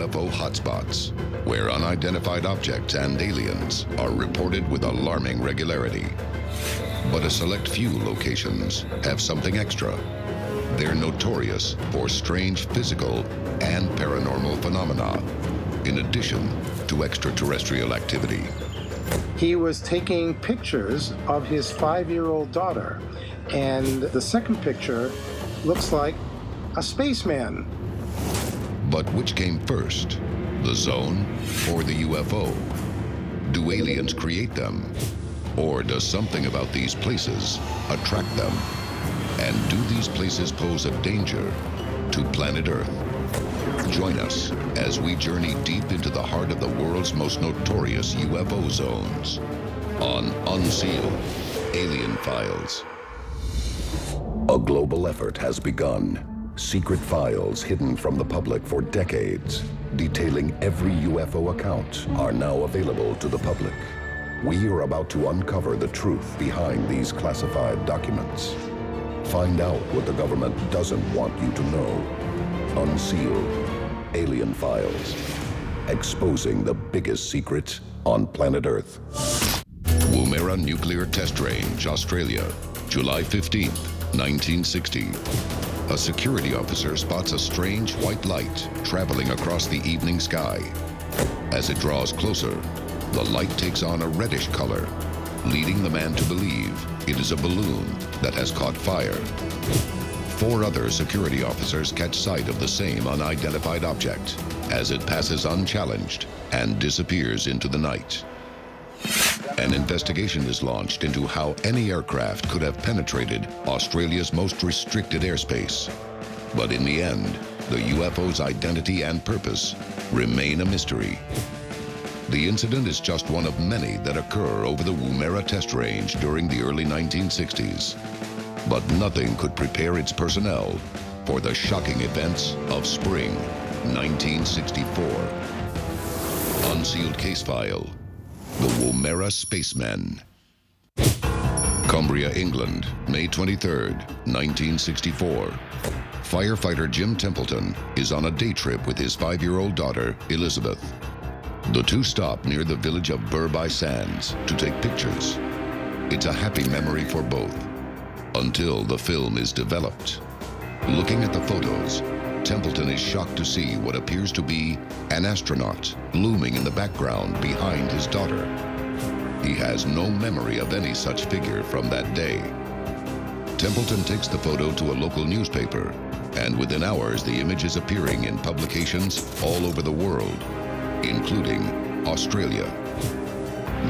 UFO hotspots, where unidentified objects and aliens are reported with alarming regularity. But a select few locations have something extra. They're notorious for strange physical and paranormal phenomena, in addition to extraterrestrial activity. He was taking pictures of his 5-year-old daughter, and the second picture looks like a spaceman. But which came first, the zone or the UFO? Do aliens create them? Or does something about these places attract them? And do these places pose a danger to planet Earth? Join us as we journey deep into the heart of the world's most notorious UFO zones on Unsealed Alien Files. A global effort has begun. Secret files hidden from the public for decades, detailing every UFO account, are now available to the public. We are about to uncover the truth behind these classified documents. Find out what the government doesn't want you to know. Unsealed Alien Files, exposing the biggest secrets on planet Earth. Woomera Nuclear Test Range, Australia, July 15th, 1960. A security officer spots a strange white light traveling across the evening sky. As it draws closer, the light takes on a reddish color, leading the man to believe it is a balloon that has caught fire. 4 other security officers catch sight of the same unidentified object as it passes unchallenged and disappears into the night. An investigation is launched into how any aircraft could have penetrated Australia's most restricted airspace. But in the end, the UFO's identity and purpose remain a mystery. The incident is just one of many that occur over the Woomera Test Range during the early 1960s. But nothing could prepare its personnel for the shocking events of spring 1964. Unsealed case file, the Woomera Spacemen. Cumbria, England, May 23rd, 1964. Firefighter Jim Templeton is on a day trip with his 5-year-old daughter, Elizabeth. The two stop near the village of Burby Sands to take pictures. It's a happy memory for both, until the film is developed. Looking at the photos, Templeton is shocked to see what appears to be an astronaut looming in the background behind his daughter. He has no memory of any such figure from that day. Templeton takes the photo to a local newspaper, and within hours the image is appearing in publications all over the world, including Australia.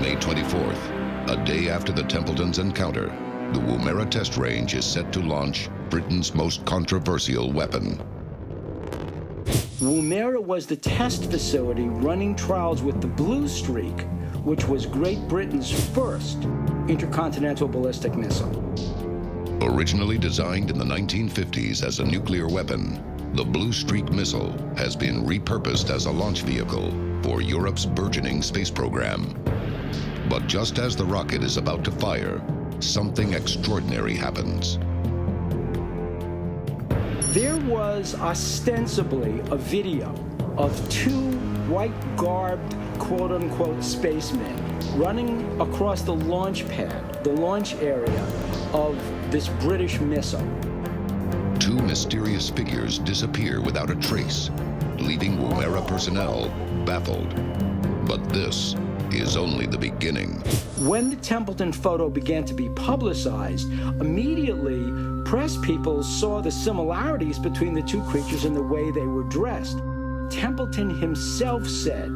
May 24th, a day after the Templetons' encounter, the Woomera Test Range is set to launch Britain's most controversial weapon. Woomera was the test facility running trials with the Blue Streak, which was Great Britain's first intercontinental ballistic missile. Originally designed in the 1950s as a nuclear weapon, the Blue Streak missile has been repurposed as a launch vehicle for Europe's burgeoning space program. But just as the rocket is about to fire, something extraordinary happens. There was ostensibly a video of 2 white-garbed, quote-unquote, spacemen running across the launch pad, the launch area of this British missile. 2 mysterious figures disappear without a trace, leaving Woomera personnel baffled. But this is only the beginning. When the Templeton photo began to be publicized, immediately press people saw the similarities between the 2 creatures and the way they were dressed. Templeton himself said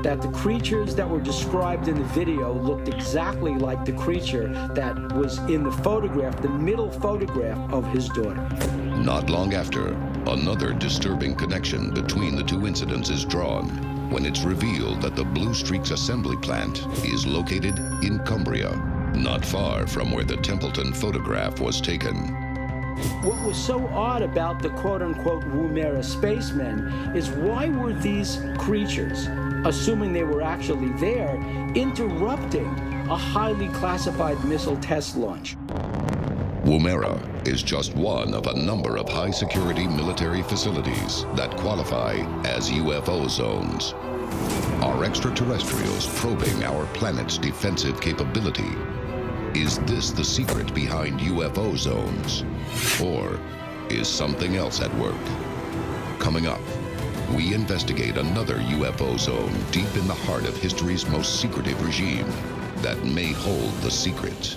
that the creatures that were described in the video looked exactly like the creature that was in the photograph, the middle photograph of his daughter. Not long after, another disturbing connection between the 2 incidents is drawn when it's revealed that the Blue Streak's assembly plant is located in Cumbria, not far from where the Templeton photograph was taken. What was so odd about the quote-unquote Woomera spacemen is why were these creatures, assuming they were actually there, interrupting a highly classified missile test launch? Woomera is just one of a number of high-security military facilities that qualify as UFO zones. Are extraterrestrials probing our planet's defensive capability? Is this the secret behind UFO zones? Or is something else at work? Coming up, we investigate another UFO zone deep in the heart of history's most secretive regime that may hold the secret.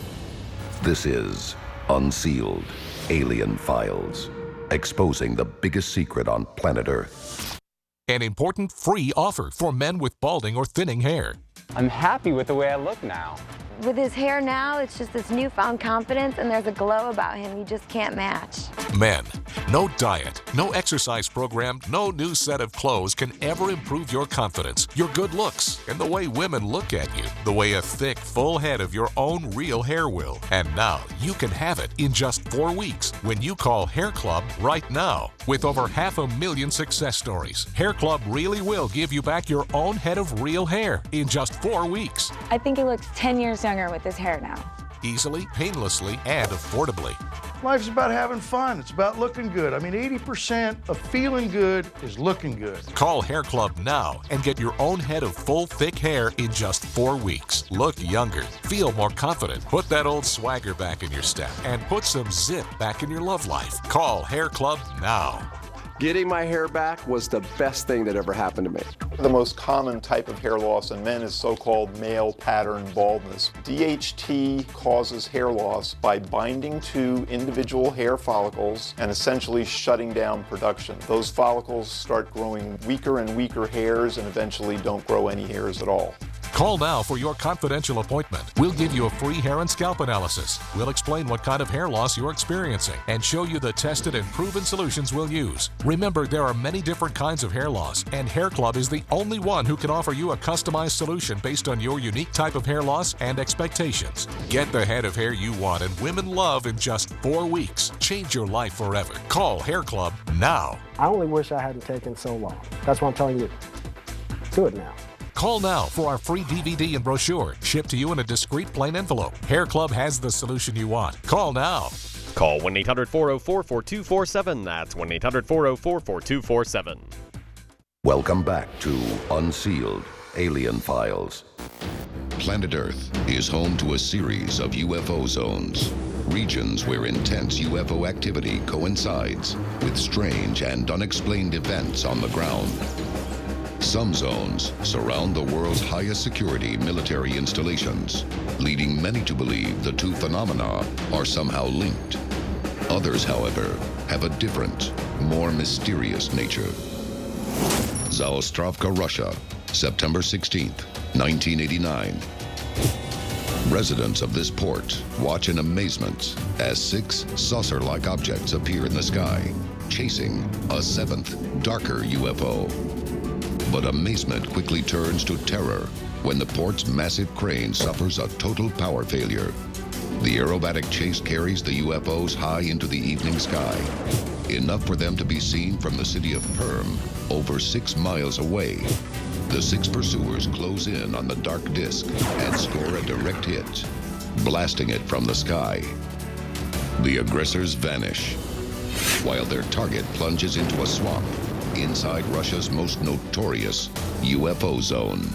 This is Unsealed, Alien Files, exposing the biggest secret on planet Earth. An important free offer for men with balding or thinning hair. I'm happy with the way I look now. With his hair now, it's just this newfound confidence, and there's a glow about him you just can't match. Men, no diet, no exercise program, no new set of clothes can ever improve your confidence, your good looks, and the way women look at you, the way a thick, full head of your own real hair will. And now you can have it in just 4 weeks when you call Hair Club right now. With over 500,000 success stories, Hair Club really will give you back your own head of real hair in just 4 weeks. I think he looks 10 years younger with his hair now. Easily, painlessly, and affordably. Life's about having fun. It's about looking good. I mean, 80% of feeling good is looking good. Call Hair Club now and get your own head of full, thick hair in just 4 weeks. Look younger, feel more confident, put that old swagger back in your step, and put some zip back in your love life. Call Hair Club now. Getting my hair back was the best thing that ever happened to me. The most common type of hair loss in men is so-called male pattern baldness. DHT causes hair loss by binding to individual hair follicles and essentially shutting down production. Those follicles start growing weaker and weaker hairs and eventually don't grow any hairs at all. Call now for your confidential appointment. We'll give you a free hair and scalp analysis. We'll explain what kind of hair loss you're experiencing and show you the tested and proven solutions we'll use. Remember, there are many different kinds of hair loss, and Hair Club is the only one who can offer you a customized solution based on your unique type of hair loss and expectations. Get the head of hair you want and women love in just 4 weeks. Change your life forever. Call Hair Club now. I only wish I hadn't taken so long. That's what I'm telling you. Do it now. Call now for our free DVD and brochure, shipped to you in a discreet plain envelope. Hair Club has the solution you want. Call now. Call 1-800-404-4247. That's 1-800-404-4247. Welcome back to Unsealed, Alien Files. Planet Earth is home to a series of UFO zones, regions where intense UFO activity coincides with strange and unexplained events on the ground. Some zones surround the world's highest security military installations, leading many to believe the two phenomena are somehow linked. Others, however, have a different, more mysterious nature. Zaostrovka, Russia, September 16th, 1989. Residents of this port watch in amazement as 6 saucer-like objects appear in the sky, chasing a 7th, darker UFO. But amazement quickly turns to terror when the port's massive crane suffers a total power failure. The aerobatic chase carries the UFOs high into the evening sky, enough for them to be seen from the city of Perm, over 6 miles away. The 6 pursuers close in on the dark disk and score a direct hit, blasting it from the sky. The aggressors vanish, while their target plunges into a swamp inside Russia's most notorious UFO zone.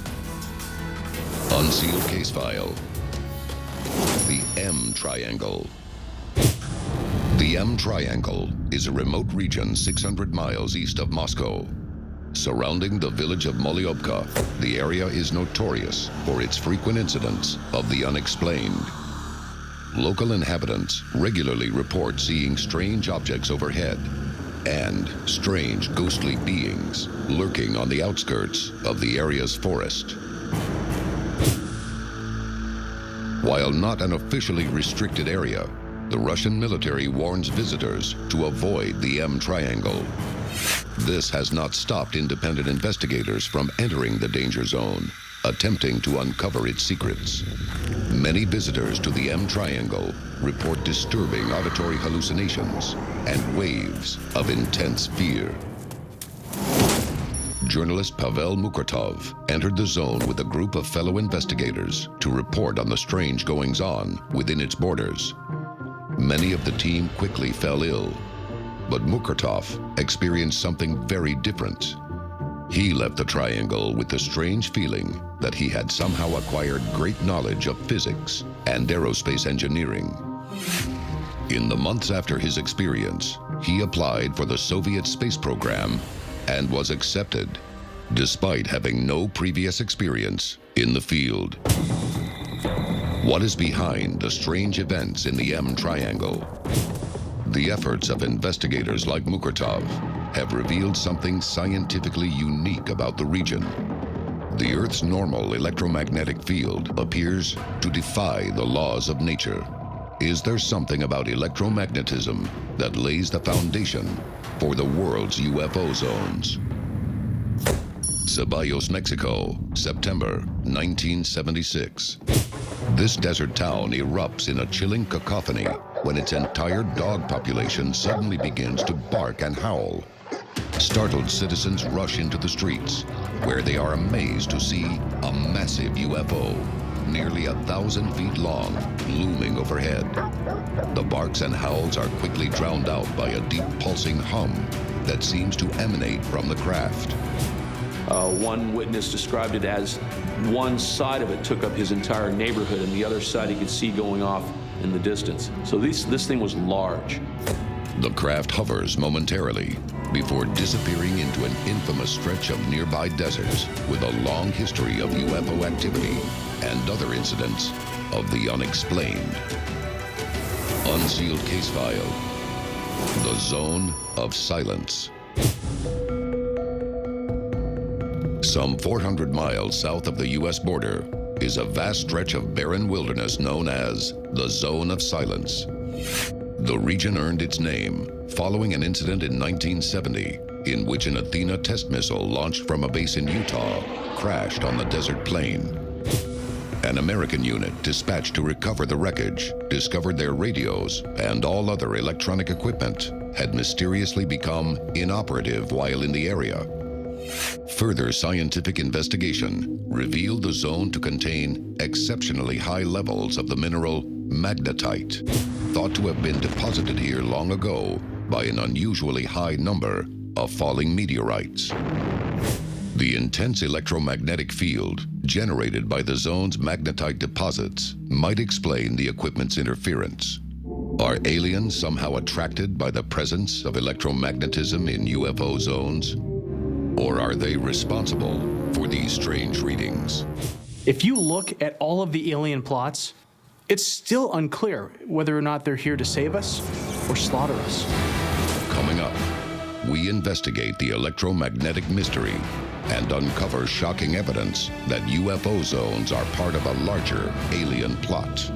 Unsealed case file. The M Triangle. The M Triangle is a remote region 600 miles east of Moscow. Surrounding the village of Molyobka, the area is notorious for its frequent incidents of the unexplained. Local inhabitants regularly report seeing strange objects overhead and strange ghostly beings lurking on the outskirts of the area's forest. While not an officially restricted area, the Russian military warns visitors to avoid the M Triangle. This has not stopped independent investigators from entering the danger zone, attempting to uncover its secrets. Many visitors to the M Triangle report disturbing auditory hallucinations and waves of intense fear. Journalist Pavel Mukurtov entered the zone with a group of fellow investigators to report on the strange goings-on within its borders. Many of the team quickly fell ill, but Mukartov experienced something very different. He left the triangle with the strange feeling that he had somehow acquired great knowledge of physics and aerospace engineering. In the months after his experience, he applied for the Soviet space program and was accepted, despite having no previous experience in the field. What is behind the strange events in the M Triangle? The efforts of investigators like Mukartov have revealed something scientifically unique about the region. The Earth's normal electromagnetic field appears to defy the laws of nature. Is there something about electromagnetism that lays the foundation for the world's UFO zones? Ceballos, Mexico, September 1976. This desert town erupts in a chilling cacophony when its entire dog population suddenly begins to bark and howl. Startled citizens rush into the streets, where they are amazed to see a massive UFO, nearly 1,000 feet long, looming overhead. The barks and howls are quickly drowned out by a deep pulsing hum that seems to emanate from the craft. One witness described it as one side of it took up his entire neighborhood, and the other side he could see going off in the distance. So this thing was large. The craft hovers momentarily before disappearing into an infamous stretch of nearby deserts with a long history of UFO activity and other incidents of the unexplained. Unsealed case file. The Zone of Silence. Some 400 miles south of the U.S. border is a vast stretch of barren wilderness known as the Zone of Silence. The region earned its name following an incident in 1970 in which an Athena test missile launched from a base in Utah crashed on the desert plain. An American unit dispatched to recover the wreckage discovered their radios and all other electronic equipment had mysteriously become inoperative while in the area. Further scientific investigation revealed the zone to contain exceptionally high levels of the mineral magnetite, thought to have been deposited here long ago by an unusually high number of falling meteorites. The intense electromagnetic field generated by the zone's magnetite deposits might explain the equipment's interference. Are aliens somehow attracted by the presence of electromagnetism in UFO zones? Or are they responsible for these strange readings? If you look at all of the alien plots, it's still unclear whether or not they're here to save us or slaughter us. Coming up, we investigate the electromagnetic mystery and uncover shocking evidence that UFO zones are part of a larger alien plot.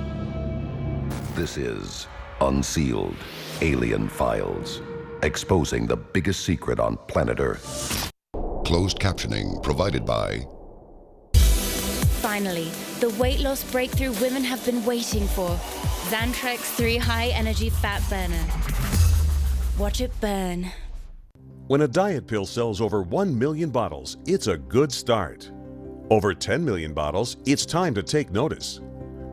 This is Unsealed Alien Files, exposing the biggest secret on planet Earth. Closed captioning provided by... Finally, the weight loss breakthrough women have been waiting for. Xantrex 3 High Energy Fat Burner. Watch it burn. When a diet pill sells over 1 million bottles, it's a good start. Over 10 million bottles, it's time to take notice.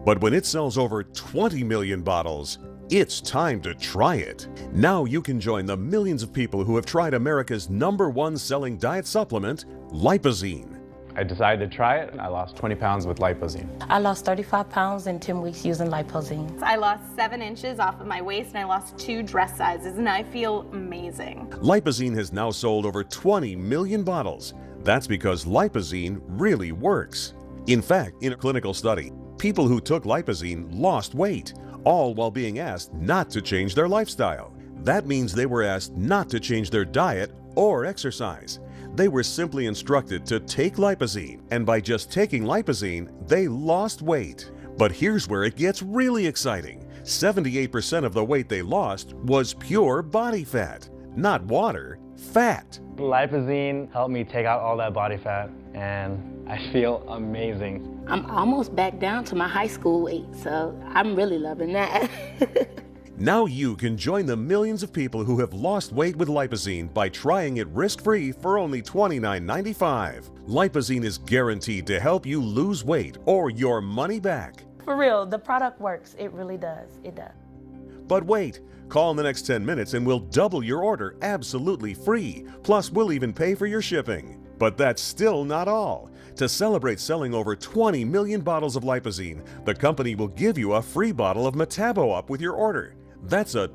But when it sells over 20 million bottles, it's time to try it. Now you can join the millions of people who have tried America's #1 selling diet supplement, Lipozene. I decided to try it. I lost 20 pounds with Lipozene. I lost 35 pounds in 10 weeks using Lipozene. I lost 7 inches off of my waist and I lost 2 dress sizes and I feel amazing. Lipozene has now sold over 20 million bottles. That's because Lipozene really works. In fact, in a clinical study, people who took Lipozene lost weight, all while being asked not to change their lifestyle. That means they were asked not to change their diet or exercise. They were simply instructed to take Lipozene, and by just taking Lipozene, they lost weight. But here's where it gets really exciting. 78% of the weight they lost was pure body fat, not water, fat. Lipozene helped me take out all that body fat, and I feel amazing. I'm almost back down to my high school weight, so I'm really loving that. Now you can join the millions of people who have lost weight with Lipozene by trying it risk-free for only $29.95. Lipozene is guaranteed to help you lose weight or your money back. For real, the product works. It really does. It does. But wait, call in the next 10 minutes and we'll double your order absolutely free. Plus, we'll even pay for your shipping. But that's still not all. To celebrate selling over 20 million bottles of Lipozene, the company will give you a free bottle of Metabo Up with your order. That's a